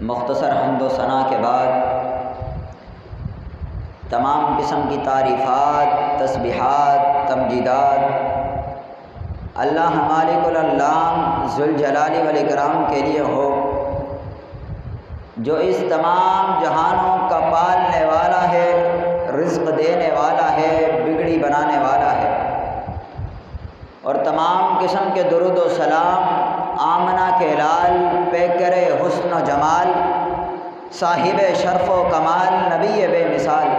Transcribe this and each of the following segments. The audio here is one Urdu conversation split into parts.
مختصر حمد و ثنا کے بعد تمام قسم کی تعریفات، تسبیحات، تمجیدات اللہ مالک العلام ذوالجلال والاکرام کے لیے ہو، جو اس تمام جہانوں کا پالنے والا ہے، رزق دینے والا ہے، بگڑی بنانے والا ہے۔ اور تمام قسم کے درود و سلام آمنہ کے لال، پیکر حسن و جمال، صاحب شرف و کمال، نبی بے مثال،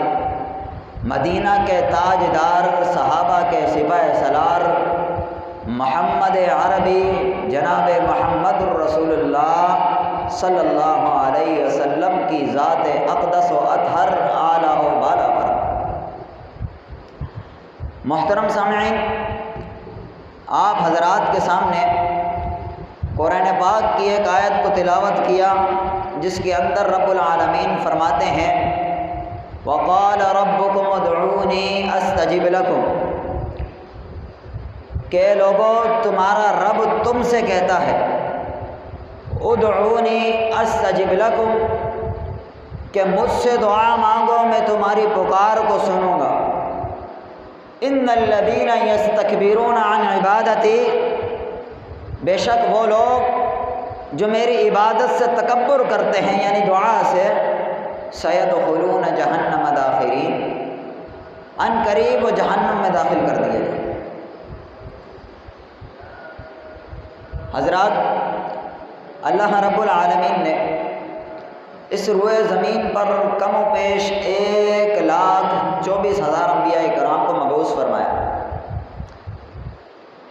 مدینہ کے تاجدار، صحابہ کے سپہ سالار، محمد عربی جناب محمد الرسول اللہ صلی اللہ علیہ وسلم کی ذات اقدس و اطہر اعلیٰ و بالا پر۔ محترم سامعین، آپ حضرات کے سامنے قرآن پاک کی ایک آیت کو تلاوت کیا، جس کے اندر رب العالمین فرماتے ہیں وَقَالَ رَبُّكُمُ ادْعُونِي أَسْتَجِبْ لَكُمْ، کہ لوگوں تمہارا رب تم سے کہتا ہے ادعونی استجب لکم، کہ مجھ سے دعا مانگو میں تمہاری پکار کو سنوں گا۔ ان الذین یستکبرون عن عبادتی، بے شک وہ لوگ جو میری عبادت سے تکبر کرتے ہیں، یعنی دعا سے، سیدخلون جہنم داخرین، ان قریب وہ جہنم میں داخل کر دیے جائیں۔ حضرات، اللہ رب العالمین نے اس روئے زمین پر کم و بیش 1,24,000 انبیاء کرام کو مبعوث فرمایا۔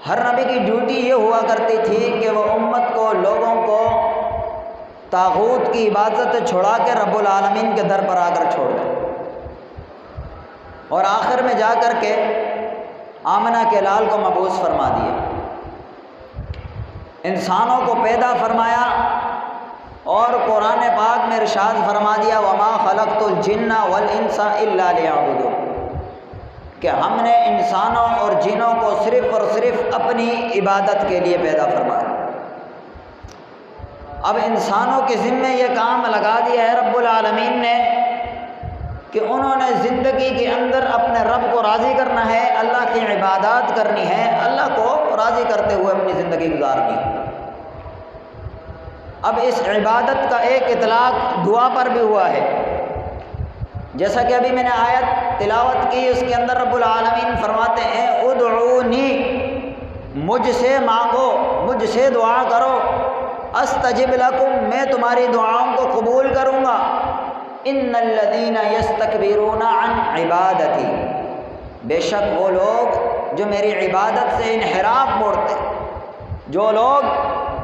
ہر نبی کی ڈیوٹی یہ ہوا کرتی تھی کہ وہ امت کو، لوگوں کو طاغوت کی عبادت چھڑا کے رب العالمین کے در پر آ کر چھوڑ دیں، اور آخر میں جا کر کے آمنہ کے لال کو مبعوث فرما دیا، انسانوں کو پیدا فرمایا، اور قرآن پاک میں ارشاد فرما دیا وَمَا خَلَقْتُ الْجِنَّ وَالْإِنسَ إِلَّا لِيَعْبُدُونِ، کہ ہم نے انسانوں اور جنوں کو صرف اور صرف اپنی عبادت کے لیے پیدا فرمایا۔ اب انسانوں کے ذمے یہ کام لگا دیا ہے رب العالمین نے کہ انہوں نے زندگی کے اندر اپنے رب کو راضی کرنا ہے، اللہ کی عبادات کرنی ہے، اللہ کو راضی کرتے ہوئے اپنی زندگی گزارنی ہے۔ اب اس عبادت کا ایک اطلاق دعا پر بھی ہوا ہے، جیسا کہ ابھی میں نے آیت تلاوت کی، اس کے اندر رب العالمین فرماتے ہیں ادعونی، مجھ سے مانگو، مجھ سے دعا کرو، استجب لکم، میں تمہاری دعاؤں کو قبول کروں گا۔ ان الذین یستکبرون عن عبادتی، بے شک وہ لوگ جو میری عبادت سے انحراف موڑتے، جو لوگ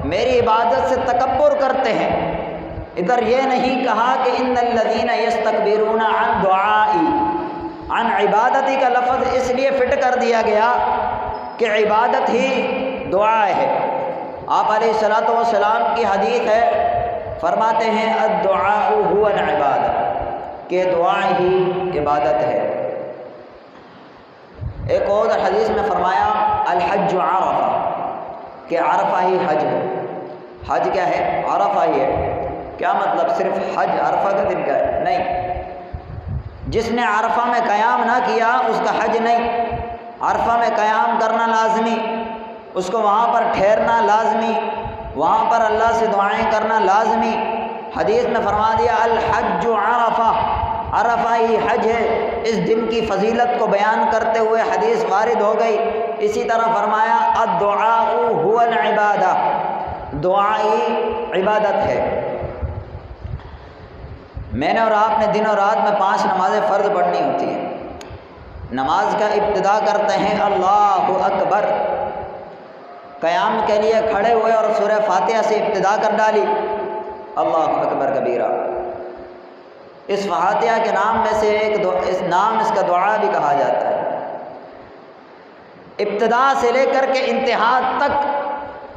میری عبادت سے تکبر کرتے ہیں۔ ادھر یہ نہیں کہا کہ ان الذین یستکبرون عن دعائی، عن عبادتی کا لفظ اس لیے فٹ کر دیا گیا کہ عبادت ہی دعا ہے۔ آپ علیہ الصلوۃ والسلام کی حدیث ہے، فرماتے ہیں الدعاء هو العبادہ، کہ دعا ہی عبادت ہے۔ ایک اور حدیث میں فرمایا الحج عرفہ، کہ عرفہ ہی حج ہے۔ حج کیا ہے؟ عرفہ ہی ہے۔ کیا مطلب صرف حج عرفہ کا دن کا ہے؟ نہیں، جس نے عرفہ میں قیام نہ کیا اس کا حج نہیں۔ عرفہ میں قیام کرنا لازمی، اس کو وہاں پر ٹھہرنا لازمی، وہاں پر اللہ سے دعائیں کرنا لازمی۔ حدیث میں فرما دیا الحج عرفہ، عرفہ ہی حج ہے۔ اس دن کی فضیلت کو بیان کرتے ہوئے حدیث وارد ہو گئی۔ اسی طرح فرمایا الدعاء هو العبادہ، دعا ہی عبادت ہے۔ میں نے اور آپ نے دن اور رات میں 5 نمازیں فرض پڑھنی ہوتی ہیں۔ نماز کا ابتدا کرتے ہیں اللہ اکبر، قیام کے لیے کھڑے ہوئے اور سورہ فاتحہ سے ابتدا کر ڈالی، اللہ اکبر کبیرہ۔ اس فاتحہ کے نام میں سے اس کا دعا بھی کہا جاتا ہے۔ ابتدا سے لے کر کے انتہا تک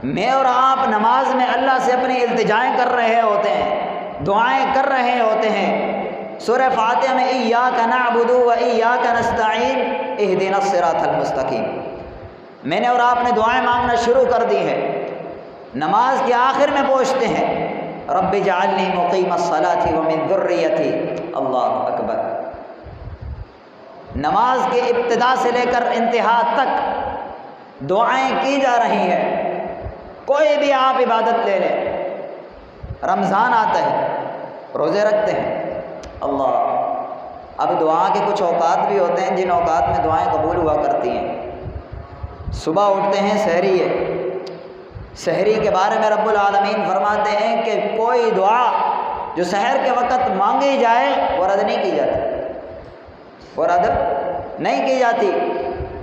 میں اور آپ نماز میں اللہ سے اپنی التجائیں کر رہے ہوتے ہیں، دعائیں کر رہے ہوتے ہیں۔ سورہ فاتحہ میں ایاک نعبد و ایاک نستعین اہدنا الصراط المستقیم، میں نے اور آپ نے دعائیں مانگنا شروع کر دی ہیں۔ نماز کے آخر میں پہنچتے ہیں رب اجعلنی مقیم الصلاۃ ومن ذریتی، اللہ اکبر۔ نماز کے ابتدا سے لے کر انتہا تک دعائیں کی جا رہی ہیں۔ کوئی بھی آپ عبادت لے لیں، رمضان آتا ہے، روزے رکھتے ہیں، اللہ، اب دعا کے کچھ اوقات بھی ہوتے ہیں جن اوقات میں دعائیں قبول ہوا کرتی ہیں۔ صبح اٹھتے ہیں، سحری ہے، سحری کے بارے میں رب العالمین فرماتے ہیں کہ کوئی دعا جو سحر کے وقت مانگی جائے وہ رد نہیں کی جاتی، وہ رد نہیں کی جاتی،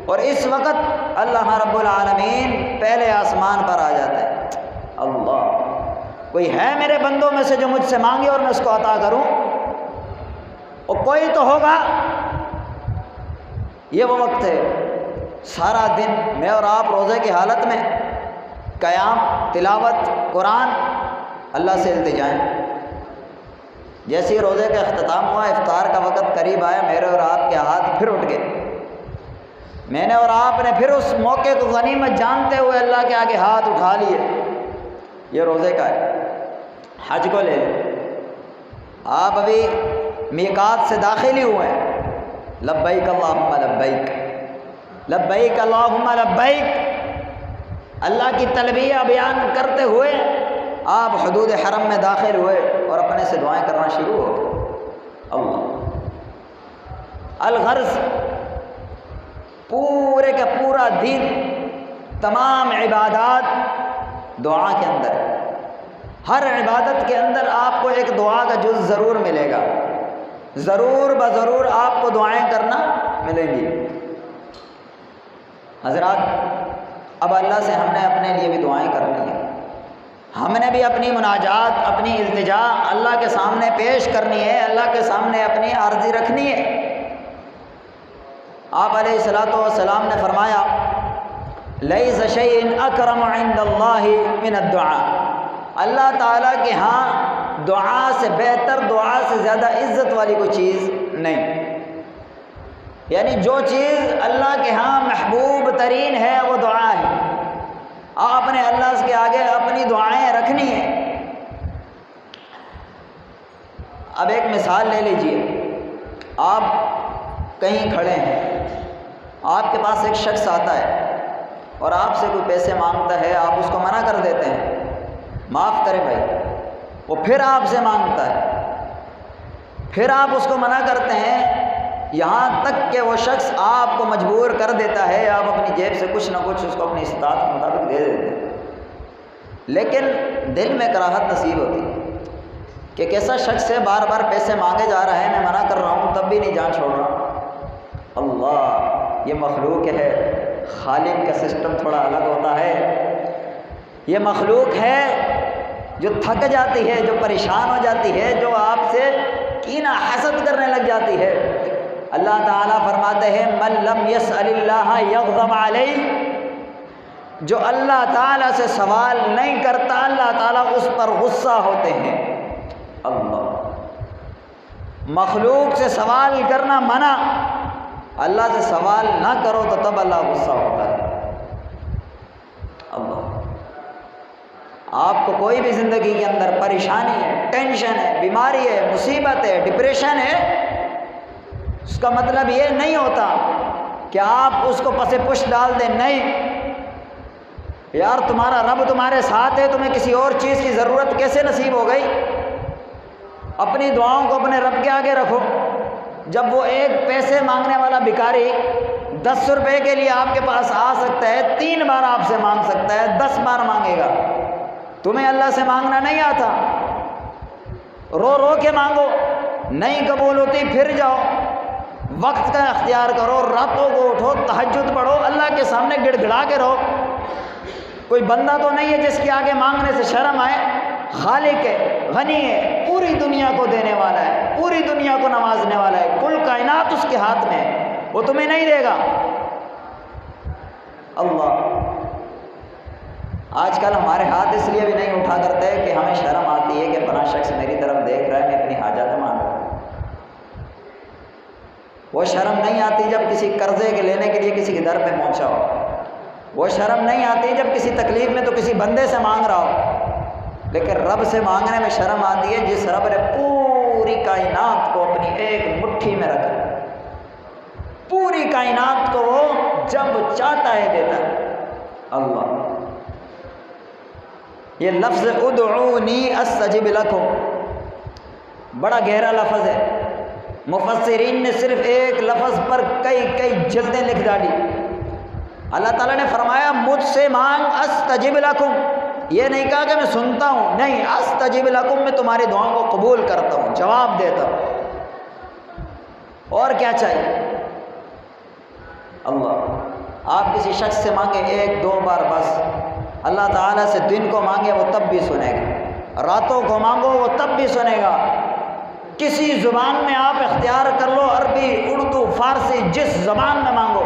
اور اس وقت اللہ رب العالمین پہلے آسمان پر آ جاتا ہے۔ اللہ، کوئی ہے میرے بندوں میں سے جو مجھ سے مانگے اور میں اس کو عطا کروں؟ اور کوئی تو ہوگا۔ یہ وہ وقت ہے، سارا دن میں اور آپ روزے کی حالت میں قیام، تلاوت قرآن، اللہ سے التجائیں۔ جیسے روزے کا اختتام ہوا، افطار کا وقت قریب آیا، میرے اور آپ کے ہاتھ پھر اٹھ گئے۔ میں نے اور آپ نے پھر اس موقع کو غنیمت جانتے ہوئے اللہ کے آگے ہاتھ اٹھا لیے۔ یہ روزے کا ہے۔ حج کو لے لیں، آپ ابھی میقات سے داخل ہی ہوئے ہیں، لبیک اللہم لبیک، لبیک اللہم لبیک، اللہ کی تلبیہ بیان کرتے ہوئے آپ حدود حرم میں داخل ہوئے اور اپنے سے دعائیں کرنا شروع ہو گئے۔ اللہ، الغرض پورے کا پورا دین، تمام عبادات دعا کے اندر ہے۔ ہر عبادت کے اندر آپ کو ایک دعا کا جز ضرور ملے گا، ضرور بضرور آپ کو دعائیں کرنا ملیں گی۔ حضرات، اب اللہ سے ہم نے اپنے لیے بھی دعائیں کرنی ہیں، ہم نے بھی اپنی مناجات، اپنی التجا اللہ کے سامنے پیش کرنی ہے، اللہ کے سامنے اپنی عرضی رکھنی ہے۔ آپ علیہ الصلوۃ والسلام نے فرمایا، لیس شیء اکرم عند اللہ من الدعاء، اللہ تعالیٰ کے ہاں دعا سے بہتر، دعا سے زیادہ عزت والی کوئی چیز نہیں۔ یعنی جو چیز اللہ کے ہاں محبوب ترین ہے وہ دعا ہے۔ آپ نے اللہ کے آگے اپنی دعائیں رکھنی ہیں۔ اب ایک مثال لے لیجئے، آپ کہیں کھڑے ہیں، آپ کے پاس ایک شخص آتا ہے اور آپ سے کوئی پیسے مانگتا ہے، آپ اس کو منع کر دیتے ہیں، معاف کرے بھائی، وہ پھر آپ سے مانگتا ہے، پھر آپ اس کو منع کرتے ہیں، یہاں تک کہ وہ شخص آپ کو مجبور کر دیتا ہے، آپ اپنی جیب سے کچھ نہ کچھ اس کو اپنی استطاعت کے مطابق دے دیتے ہیں، لیکن دل میں کراہت نصیب ہوتی ہے کہ کیسا شخص ہے، بار بار پیسے مانگے جا رہا ہے، میں منع کر رہا ہوں تب بھی نہیں جان چھوڑ رہا۔ اللہ، یہ مخلوق ہے، خالق کا سسٹم تھوڑا الگ ہوتا ہے۔ یہ مخلوق ہے جو تھک جاتی ہے، جو پریشان ہو جاتی ہے، جو آپ سے کینہ حسد کرنے لگ جاتی ہے۔ اللہ تعالیٰ فرماتے ہیں، من لم یسأل اللہ یغضب علیہ، جو اللہ تعالیٰ سے سوال نہیں کرتا اللہ تعالیٰ اس پر غصہ ہوتے ہیں۔ اللہ، مخلوق سے سوال کرنا منع، اللہ سے سوال نہ کرو تو تب اللہ غصہ ہوتا ہے۔ اللہ، آپ کو کوئی بھی زندگی کے اندر پریشانی ہے، ٹینشن ہے، بیماری ہے، مصیبت ہے، ڈپریشن ہے، اس کا مطلب یہ نہیں ہوتا کہ آپ اس کو پس پش ڈال دیں، نہیں یار، تمہارا رب تمہارے ساتھ ہے، تمہیں کسی اور چیز کی ضرورت کیسے نصیب ہو گئی؟ اپنی دعاؤں کو اپنے رب کے آگے رکھو۔ جب وہ ایک پیسے مانگنے والا بھکاری 10 روپے کے لیے آپ کے پاس آ سکتا ہے، 3 بار آپ سے مانگ سکتا ہے، 10 بار مانگے گا، تمہیں اللہ سے مانگنا نہیں آتا، رو رو کے مانگو، نہیں قبول ہوتی پھر جاؤ، وقت کا اختیار کرو، راتوں کو اٹھو، تہجد پڑھو، اللہ کے سامنے گڑ گڑا کے رہو۔ کوئی بندہ تو نہیں ہے جس کے آگے مانگنے سے شرم آئے، خالق ہے، غنی ہے، پوری دنیا کو دینے والا ہے، پوری دنیا کو نوازنے والا ہے، کل کائنات اس کے ہاتھ میں ہے، وہ تمہیں نہیں دے گا۔ اللہ، آج کل ہمارے ہاتھ اس لیے بھی نہیں اٹھا کرتے کہ ہمیں شرم آتی ہے کہ فلاں شخص میری طرف دیکھ رہا ہے، میں اپنی حاجت مانگ رہا ہوں۔ وہ شرم نہیں آتی جب کسی قرضے کے لینے کے لیے کسی کے در پہ پہنچا ہو، وہ شرم نہیں آتی جب کسی تکلیف میں تو کسی بندے سے مانگ رہا ہو، لیکن رب سے مانگنے میں شرم آتی ہے جس رب نے پوری کائنات کو اپنی ایک مٹھی میں رکھا، پوری کائنات کو وہ جب چاہتا ہے دیتا ہے۔ اللہ، یہ لفظ ادعونی استجب لکم بڑا گہرا لفظ ہے، مفسرین نے صرف ایک لفظ پر کئی جلدیں لکھ ڈالی۔ اللہ تعالیٰ نے فرمایا مجھ سے مانگ، استجب لکم، یہ نہیں کہا کہ میں سنتا ہوں، نہیں، استجب لکم، میں تمہاری دعاؤں کو قبول کرتا ہوں، جواب دیتا ہوں۔ اور کیا چاہیے؟ اللہ، آپ کسی شخص سے مانگے 1-2 بار بس، اللہ تعالیٰ سے دن کو مانگے وہ تب بھی سنے گا، راتوں کو مانگو وہ تب بھی سنے گا۔ کسی زبان میں آپ اختیار کر لو، عربی، اردو، فارسی، جس زبان میں مانگو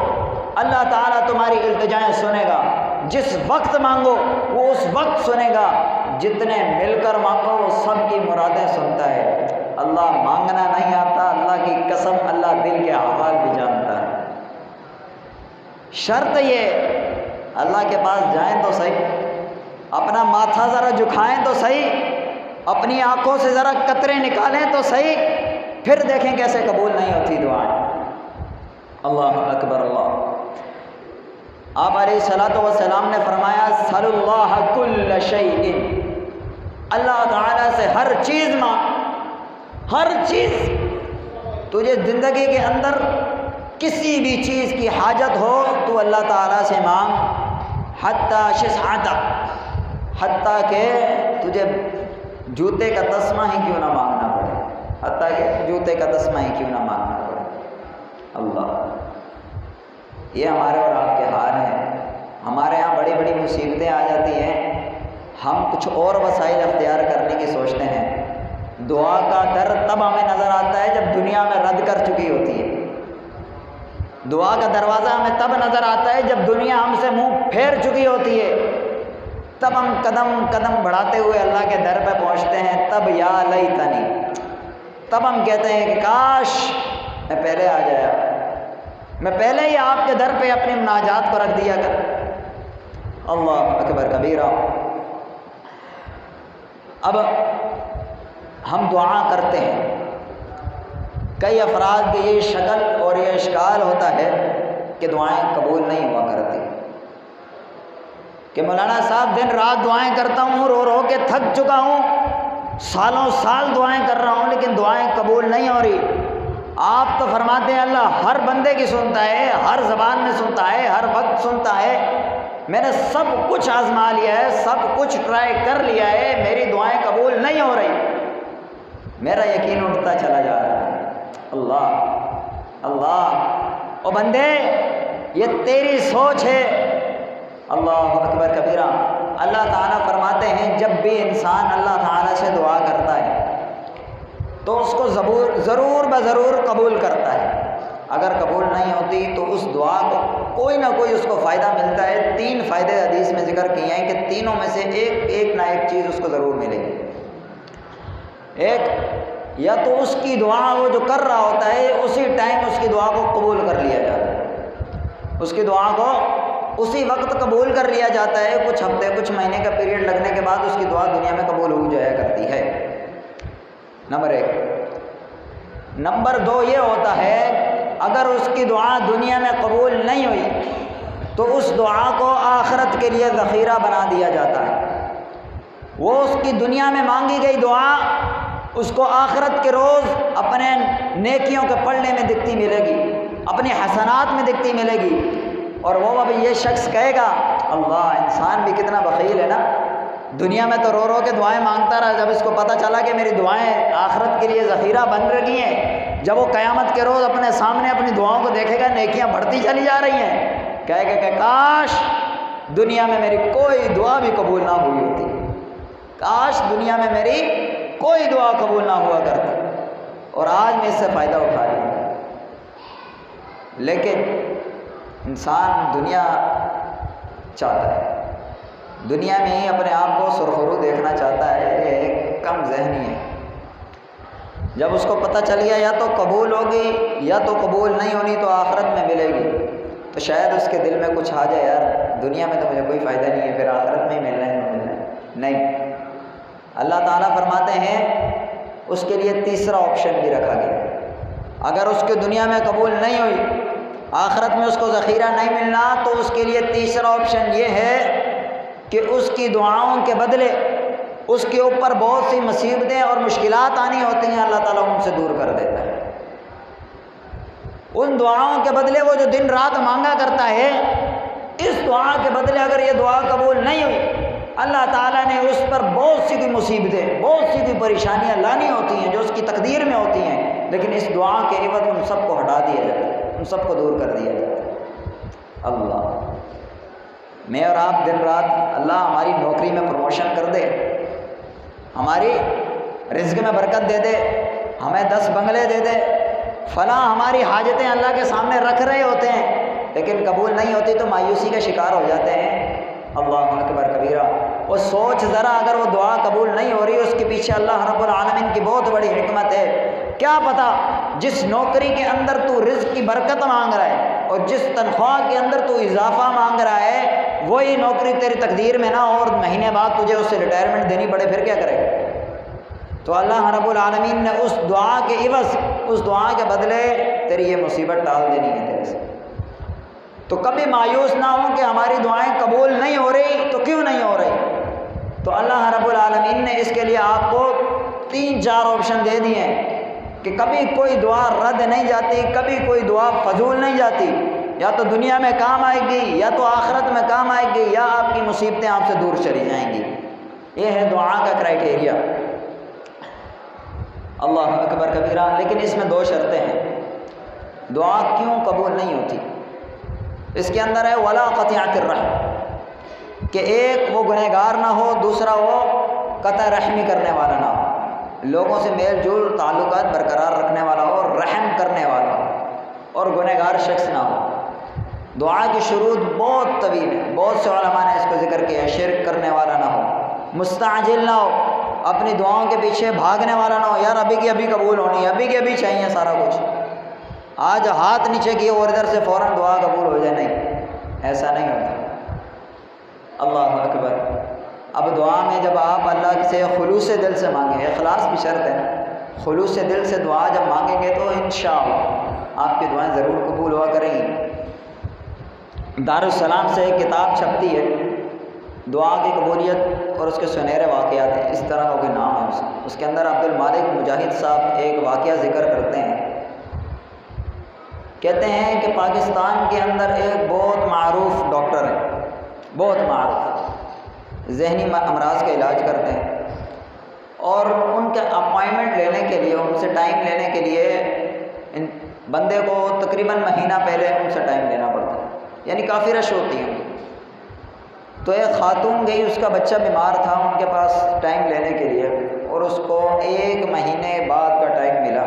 اللہ تعالیٰ تمہاری التجائیں سنے گا۔ جس وقت مانگو وہ اس وقت سنے گا، جتنے مل کر مانگو وہ سب کی مرادیں سنتا ہے۔ اللہ مانگنا نہیں آتا، اللہ کی قسم اللہ دل کے احوال بھی جانتا ہے۔ شرط یہ، اللہ کے پاس جائیں تو صحیح، اپنا ماتھا ذرا جھکائیں تو صحیح، اپنی آنکھوں سے ذرا قطرے نکالیں تو صحیح، پھر دیکھیں کیسے قبول نہیں ہوتی دعائیں۔ اللہ اکبر، اللہ۔ آپ علیہ الصلوۃ والسلام نے فرمایا سل اللہ کل شیء، اللہ تعالیٰ سے ہر چیز مانگ، ہر چیز۔ تجھے زندگی کے اندر کسی بھی چیز کی حاجت ہو تو اللہ تعالیٰ سے مانگ، حتیٰ شسعتا، حتیٰ کہ تجھے جوتے کا تسمہ ہی کیوں نہ مانگنا پڑے، حتیٰ کہ جوتے کا تسمہ ہی کیوں نہ مانگنا پڑے۔ اللہ، یہ ہمارے اور آپ کے حال ہیں۔ ہمارے ہاں بڑی بڑی مصیبتیں آ جاتی ہیں، ہم کچھ اور وسائل اختیار کرنے کی سوچتے ہیں۔ دعا کا در تب ہمیں نظر آتا ہے جب دنیا میں رد کر چکی ہوتی ہے۔ دعا کا دروازہ ہمیں تب نظر آتا ہے جب دنیا ہم سے منہ پھیر چکی ہوتی ہے، تب ہم قدم قدم بڑھاتے ہوئے اللہ کے در پہ پہنچتے ہیں۔ تب یا لیتنی، تب ہم کہتے ہیں کہ کاش میں پہلے آ جایا، میں پہلے ہی آپ کے در پہ اپنی مناجات کو رکھ دیا کر۔ اللہ اکبر کبیرہ۔ اب ہم دعا کرتے ہیں، کئی افراد کی یہ شکل اور یہ اشکال ہوتا ہے کہ دعائیں قبول نہیں ہوا کرتی، کہ مولانا صاحب دن رات دعائیں کرتا ہوں، رو رو کے تھک چکا ہوں، سالوں سال دعائیں کر رہا ہوں لیکن دعائیں قبول نہیں ہو رہی۔ آپ تو فرماتے ہیں اللہ ہر بندے کی سنتا ہے، ہر زبان میں سنتا ہے، ہر وقت سنتا ہے۔ میں نے سب کچھ آزما لیا ہے، سب کچھ ٹرائی کر لیا ہے، میری دعائیں قبول نہیں ہو رہی، میرا یقین اٹھتا چلا جا رہا ہے۔ اللہ اللہ، او بندے یہ تیری سوچ ہے۔ اللہ اکبر کبیرہ۔ اللہ تعالیٰ فرماتے ہیں جب بھی انسان اللہ تعالیٰ سے دعا کرتا ہے تو اس کو ضرور بضرور قبول کرتا ہے۔ اگر قبول نہیں ہوتی تو اس دعا کو کوئی نہ کوئی اس کو فائدہ ملتا ہے۔ 3 فائدے حدیث میں ذکر کیے ہیں کہ تینوں میں سے ایک نہ ایک چیز اس کو ضرور ملے گی۔ ایک، یا تو اس کی دعا وہ جو کر رہا ہوتا ہے اسی ٹائم اس کی دعا کو قبول کر لیا جاتا ہے، اس کی دعا کو اسی وقت قبول کر لیا جاتا ہے، کچھ ہفتے کچھ مہینے کا پیریڈ لگنے کے بعد اس کی دعا دنیا میں قبول ہو جایا کرتی ہے۔ نمبر 1۔ نمبر 2 یہ ہوتا ہے اگر اس کی دعا دنیا میں قبول نہیں ہوئی تو اس دعا کو آخرت کے لیے ذخیرہ بنا دیا جاتا ہے۔ وہ اس کی دنیا میں مانگی گئی دعا اس کو آخرت کے روز اپنے نیکیوں کے پڑھنے میں دکھتی ملے گی، اپنی حسنات میں دکھتی ملے گی، اور وہ ابھی یہ شخص کہے گا اللہ انسان بھی کتنا بخیل ہے نا، دنیا میں تو رو رو کے دعائیں مانگتا رہا، جب اس کو پتہ چلا کہ میری دعائیں آخرت کے لیے ذخیرہ بن رہی ہیں، جب وہ قیامت کے روز اپنے سامنے اپنی دعاؤں کو دیکھے گا نیکیاں بڑھتی چلی جا رہی ہیں، کہے گا کہ کاش دنیا میں میری کوئی دعا بھی قبول نہ ہوئی ہوتی، کاش دنیا میں میری کوئی دعا قبول نہ ہوا کرتی، اور آج میں اس سے فائدہ اٹھا لیا۔ لیکن انسان دنیا چاہتا ہے، دنیا میں ہی اپنے آپ کو سرخرو دیکھنا چاہتا ہے، یہ ایک کم ذہنی ہے۔ جب اس کو پتہ چل گیا یا تو قبول ہوگی یا تو قبول نہیں ہونی تو آخرت میں ملے گی، تو شاید اس کے دل میں کچھ آ جائے یار دنیا میں تو مجھے کوئی فائدہ نہیں ہے، پھر آخرت میں ہی ملنا ہے نہیں۔ اللہ تعالیٰ فرماتے ہیں اس کے لیے تیسرا آپشن بھی رکھا گیا. اگر اس کے دنیا میں قبول نہیں ہوئی، آخرت میں اس کو ذخیرہ نہیں ملنا، تو اس کے لیے تیسرا آپشن یہ ہے کہ اس کی دعاؤں کے بدلے اس کے اوپر بہت سی مصیبتیں اور مشکلات آنی ہوتی ہیں، اللہ تعالیٰ ان سے دور کر دیتا ہے. ان دعاؤں کے بدلے وہ جو دن رات مانگا کرتا ہے، اس دعا کے بدلے اگر یہ دعا قبول نہیں ہوئی، اللہ تعالیٰ نے اس پر بہت سی کوئی مصیبتیں، بہت سی کوئی پریشانیاں لانی ہوتی ہیں جو اس کی تقدیر میں ہوتی ہیں، لیکن اس دعا کے عوض ان سب کو ہٹا دیا جاتا ہے، ان سب کو دور کر دیا جاتا ہے. اللہ، میں اور آپ دن رات اللہ ہماری نوکری میں پروموشن کر دے، ہماری رزق میں برکت دے دے، ہمیں 10 بنگلے دے دے، فلاں ہماری حاجتیں اللہ کے سامنے رکھ رہے ہوتے ہیں، لیکن قبول نہیں ہوتی تو مایوسی کا شکار ہو جاتے ہیں. اللہ اکبر کبیرہ. وہ سوچ ذرا، اگر وہ دعا قبول نہیں ہو رہی، اس کے پیچھے اللہ رب العالمین کی بہت بڑی حکمت ہے. کیا پتہ جس نوکری کے اندر تو رزق کی برکت مانگ رہا ہے اور جس تنخواہ کے اندر تو اضافہ مانگ رہا ہے، وہی نوکری تیری تقدیر میں نہ ہو اور مہینے بعد تجھے اس سے ریٹائرمنٹ دینی پڑے، پھر کیا کرے گا؟ تو اللہ رب العالمین نے اس دعا کے عوض، اس دعا کے بدلے تیری یہ مصیبت ٹال دینی ہے تیرے سے. تو کبھی مایوس نہ ہو کہ ہماری دعائیں قبول نہیں ہو رہی، تو کیوں نہیں ہو رہی؟ تو اللہ رب العالمین نے اس کے لیے آپ کو 3-4 آپشن دے دیے ہیں کہ کبھی کوئی دعا رد نہیں جاتی، کبھی کوئی دعا فضول نہیں جاتی. یا تو دنیا میں کام آئے گی، یا تو آخرت میں کام آئے گی، یا آپ کی مصیبتیں آپ سے دور چلی جائیں گی. یہ ہے دعا کا کرائٹیریا. اللہ اکبر کبیرہ. لیکن اس میں 2 شرطیں ہیں. دعا کیوں قبول نہیں ہوتی؟ اس کے اندر ہے ولا قطیعۃ الرحم، کہ ایک وہ گنہگار نہ ہو، دوسرا وہ قطع رحمی کرنے والا نہ ہو، لوگوں سے میل جول تعلقات برقرار رکھنے والا ہو، رحم کرنے والا ہو، اور گنہگار شخص نہ ہو. دعا کی شروط بہت طویل ہے، بہت سے علماء نے اس کو ذکر کیا ہے. شرک کرنے والا نہ ہو، مستعجل نہ ہو، اپنی دعاؤں کے پیچھے بھاگنے والا نہ ہو، یار ابھی کی ابھی قبول ہونی ہے، ابھی کی ابھی چاہیے سارا کچھ، آج ہاتھ نیچے کیے اور ادھر سے فوراً دعا قبول ہو جائے. نہیں، ایسا نہیں ہوتا. اللہ اکبر. اب دعا میں جب آپ اللہ سے خلوص دل سے مانگیں، اخلاص بھی شرط ہے نا، خلوص دل سے دعا جب مانگیں گے تو انشاءاللہ آپ کی دعائیں ضرور قبول ہوا کریں گی. دارالسلام سے ایک کتاب چھپتی ہے، دعا کی قبولیت اور اس کے سنہرے واقعات ہیں، اس طرح کا کوئی نام ہے اس کے اندر عبد المالک مجاہد صاحب ایک واقعہ ذکر کرتے ہیں. کہتے ہیں کہ پاکستان کے اندر ایک بہت معروف ڈاکٹر ہے، بہت معروف، ذہنی امراض کا علاج کرتے ہیں، اور ان کے اپائنٹمنٹ لینے کے لیے، ان سے ٹائم لینے کے لیے بندے کو تقریباً مہینہ پہلے ان سے ٹائم لینا پڑتا ہے، یعنی کافی رش ہوتی ہے. تو ایک خاتون گئی، اس کا بچہ بیمار تھا، ان کے پاس ٹائم لینے کے لیے، اور اس کو 1 مہینے بعد کا ٹائم ملا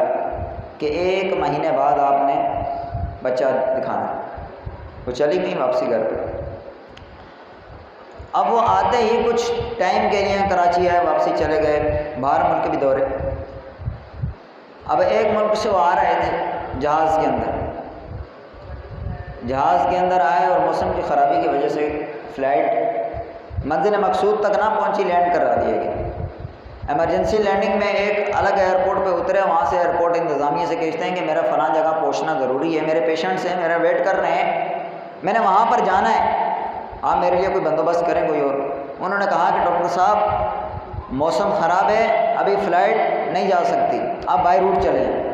کہ 1 مہینے بعد آپ نے بچہ دکھانا. وہ چلی گئی واپسی گھر پہ. اب وہ آتے ہی کچھ ٹائم کے لیے کراچی آئے، واپسی چلے گئے، باہر ملک بھی دورے. اب ایک ملک سے وہ آ رہے تھے جہاز کے اندر آئے، اور موسم کی خرابی کی وجہ سے فلائٹ منزل مقصود تک نہ پہنچی، لینڈ کرا دیا گیا. ایمرجنسی لینڈنگ میں ایک الگ ایئرپورٹ پہ اترے، وہاں سے ایئرپورٹ انتظامیہ سے کہتے ہیں کہ میرا فلاں جگہ پہنچنا ضروری ہے، میرے پیشنٹس ہیں، میرا ویٹ کر رہے ہیں، میں نے وہاں پر جانا ہے، آپ میرے لیے کوئی بندوبست کریں کوئی اور. انہوں نے کہا کہ ڈاکٹر صاحب موسم خراب ہے، ابھی فلائٹ نہیں جا سکتی، آپ بائی روٹ چلے جائیں.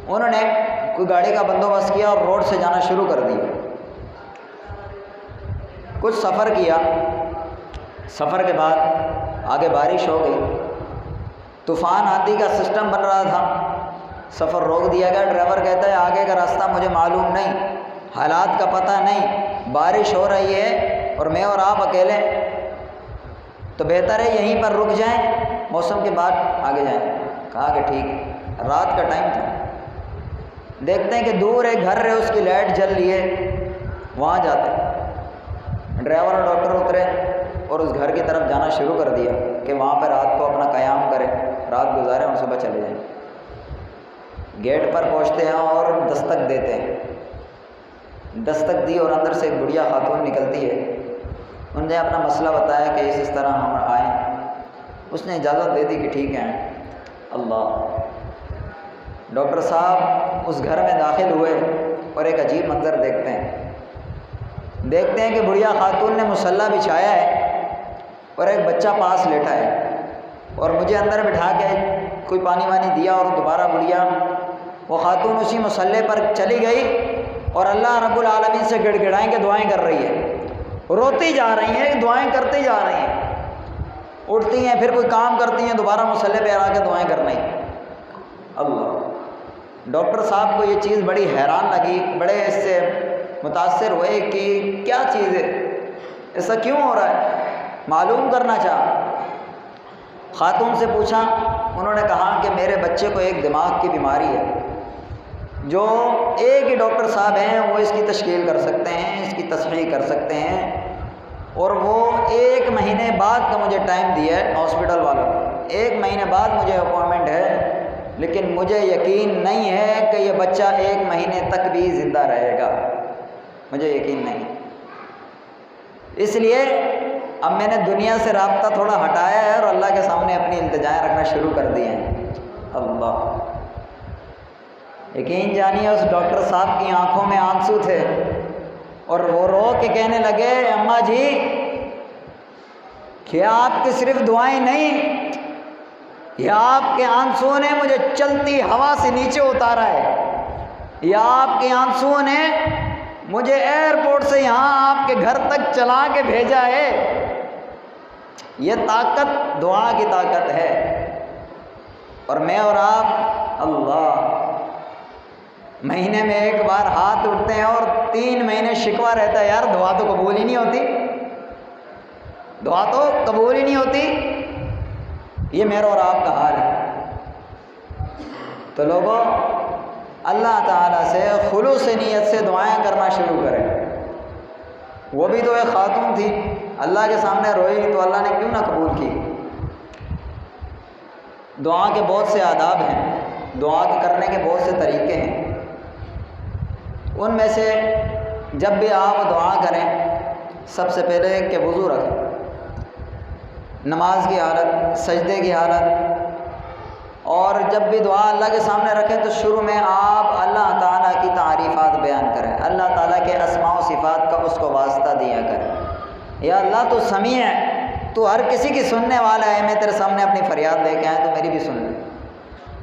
انہوں نے کوئی گاڑی کا بندوبست کیا اور روڈ سے جانا شروع کر دیا. کچھ سفر کیا، سفر کے بعد آگے بارش ہو گئی، طوفان آندھی کا سسٹم بن رہا تھا، سفر روک دیا گیا. ڈرائیور کہتا ہے آگے کا راستہ مجھے معلوم نہیں، حالات کا پتہ نہیں، بارش ہو رہی ہے اور میں اور آپ اکیلے، تو بہتر ہے یہیں پر رک جائیں، موسم کے بعد آگے جائیں. کہا کہ ٹھیک ہے. رات کا ٹائم تھا، دیکھتے ہیں کہ دور ایک گھر ہے، اس کی لائٹ جل رہی ہے، وہاں جاتے ہیں. ڈرائیور اور ڈاکٹر اترے اور اس گھر کی طرف جانا شروع کر دیا کہ وہاں پہ رات کو اپنا قیام کریں، رات گزاریں اور صبح چلے جائیں. گیٹ پر پہنچتے ہیں اور دستک دیتے ہیں. دستک دی اور اندر سے ایک بڑھیا خاتون نکلتی ہے. انہوں نے اپنا مسئلہ بتایا کہ اس طرح ہم آئیں اس نے اجازت دے دی کہ ٹھیک ہے۔ اللہ، ڈاکٹر صاحب اس گھر میں داخل ہوئے اور ایک عجیب منظر دیکھتے ہیں کہ بڑھیا خاتون نے مصلی بچھایا ہے اور ایک بچہ پاس لیٹا ہے، اور مجھے اندر بٹھا کے کوئی پانی وانی دیا اور دوبارہ بڑھیا وہ خاتون اسی مصلی پر چلی گئی اور اللہ رب العالمین سے گڑ گڑائیں کے دعائیں کر رہی ہے، روتی جا رہی ہیں، دعائیں کرتی جا رہی ہیں، اٹھتی ہیں پھر کوئی کام کرتی ہیں، دوبارہ مصلی پہ آ کے دعائیں کرنا ہی۔ اللہ، ڈاکٹر صاحب کو یہ چیز بڑی حیران لگی، بڑے اس سے متاثر ہوئے کہ کیا چیز ہے، ایسا کیوں ہو رہا ہے، معلوم کرنا چاہا۔ خاتون سے پوچھا، انہوں نے کہا کہ میرے بچے کو ایک دماغ کی بیماری ہے، جو ایک ہی ڈاکٹر صاحب ہیں وہ اس کی تشکیل کر سکتے ہیں، اس کی تصحیح کر سکتے ہیں، اور وہ 1 مہینے بعد کا مجھے ٹائم دیا ہے ہاسپٹل والوں نے، 1 مہینے بعد مجھے اپوائنٹمنٹ ہے، لیکن مجھے یقین نہیں ہے کہ یہ بچہ 1 مہینے تک بھی زندہ رہے گا، مجھے یقین نہیں۔ اس لیے اب میں نے دنیا سے رابطہ تھوڑا ہٹایا ہے اور اللہ کے سامنے اپنی التجائیں رکھنا شروع کر دی ہیں۔ اللہ، یقین جانیے اس ڈاکٹر صاحب کی آنکھوں میں آنسو تھے اور وہ رو کے کہنے لگے، اماں جی کہ آپ کی صرف دعائیں نہیں، یہ آپ کے آنسوؤں نے مجھے چلتی ہوا سے نیچے اتارا ہے، یہ آپ کے آنسوؤں نے مجھے ایئرپورٹ سے یہاں آپ کے گھر تک چلا کے بھیجا ہے۔ یہ طاقت دعا کی طاقت ہے، اور میں اور آپ اللہ مہینے میں 1 بار ہاتھ اٹھتے ہیں اور 3 مہینے شکوہ رہتا ہے، یار دعا تو قبول ہی نہیں ہوتی، دعا تو قبول ہی نہیں ہوتی۔ یہ میرا اور آپ کا حال ہے۔ تو لوگوں، اللہ تعالیٰ سے خلوص نیت سے دعائیں کرنا شروع کریں۔ وہ بھی تو ایک خاتون تھی، اللہ کے سامنے روئی تو اللہ نے کیوں نہ قبول کی۔ دعا کے بہت سے آداب ہیں، دعا کے کرنے کے بہت سے طریقے ہیں، ان میں سے جب بھی آپ دعا کریں سب سے پہلے کہ وضو رکھیں، نماز کی حالت، سجدے کی حالت، اور جب بھی دعا اللہ کے سامنے رکھیں تو شروع میں آپ اللہ تعالیٰ کی تعریفات بیان کریں، اللہ تعالیٰ کے اسماء و صفات کا اس کو واسطہ دیا کریں۔ یا اللہ تو سمیع ہے، تو ہر کسی کی سننے والا ہے، میں تیرے سامنے اپنی فریاد لے کے آیا تو میری بھی سن لے۔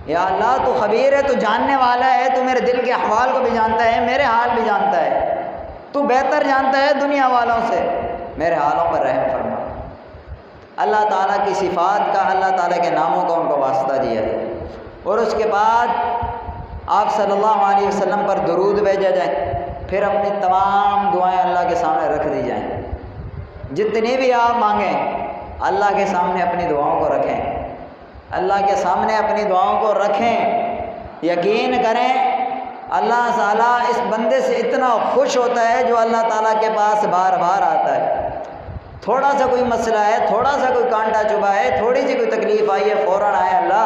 یا اللہ تو خبیر ہے، تو جاننے والا ہے، تو میرے دل کے احوال کو بھی جانتا ہے، میرے حال بھی جانتا ہے، تو بہتر جانتا ہے دنیا والوں سے، میرے حالوں پر رحم فرما۔ اللہ تعالیٰ کی صفات کا، اللہ تعالیٰ کے ناموں کا ان کو واسطہ دیا جائے، اور اس کے بعد آپ صلی اللہ علیہ وسلم پر درود بھیجا جائے، پھر اپنی تمام دعائیں اللہ کے سامنے رکھ دی جائیں، جتنی بھی آپ مانگیں اللہ کے سامنے اپنی دعاؤں کو رکھیں، اللہ کے سامنے اپنی دعاؤں کو رکھیں۔ یقین کریں اللہ تعالیٰ اس بندے سے اتنا خوش ہوتا ہے جو اللہ تعالیٰ کے پاس بار بار آتا ہے۔ تھوڑا سا کوئی مسئلہ ہے، تھوڑا سا کوئی کانٹا چبھا ہے، تھوڑی سی کوئی تکلیف آئی ہے، فوراً آئے اللہ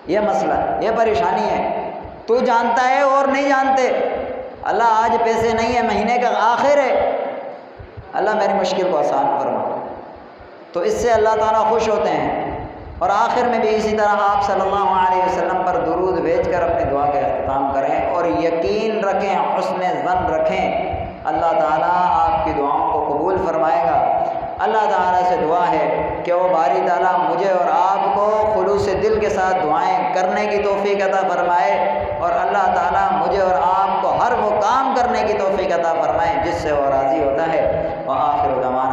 یہ مسئلہ، یہ پریشانی ہے، تو جانتا ہے اور نہیں جانتے، اللہ آج پیسے نہیں ہے، مہینے کا آخر ہے، اللہ میری مشکل کو آسان فرما، تو اس سے اللہ تعالیٰ خوش ہوتے ہیں۔ اور آخر میں بھی اسی طرح آپ صلی اللہ علیہ وسلم پر درود بھیج کر اپنی دعا کا اختتام کریں، اور یقین رکھیں، حسن ظن رکھیں، اللہ تعالیٰ آپ کی دعاؤں کو قبول فرمائے گا۔ اللہ تعالیٰ سے دعا ہے کہ وہ باری تعالیٰ مجھے اور آپ کو خلوص دل کے ساتھ دعائیں کرنے کی توفیق عطا فرمائے، اور اللہ تعالیٰ مجھے اور آپ کو ہر وہ کام کرنے کی توفیق عطا فرمائے جس سے وہ راضی ہوتا ہے۔ وآخر دعوانا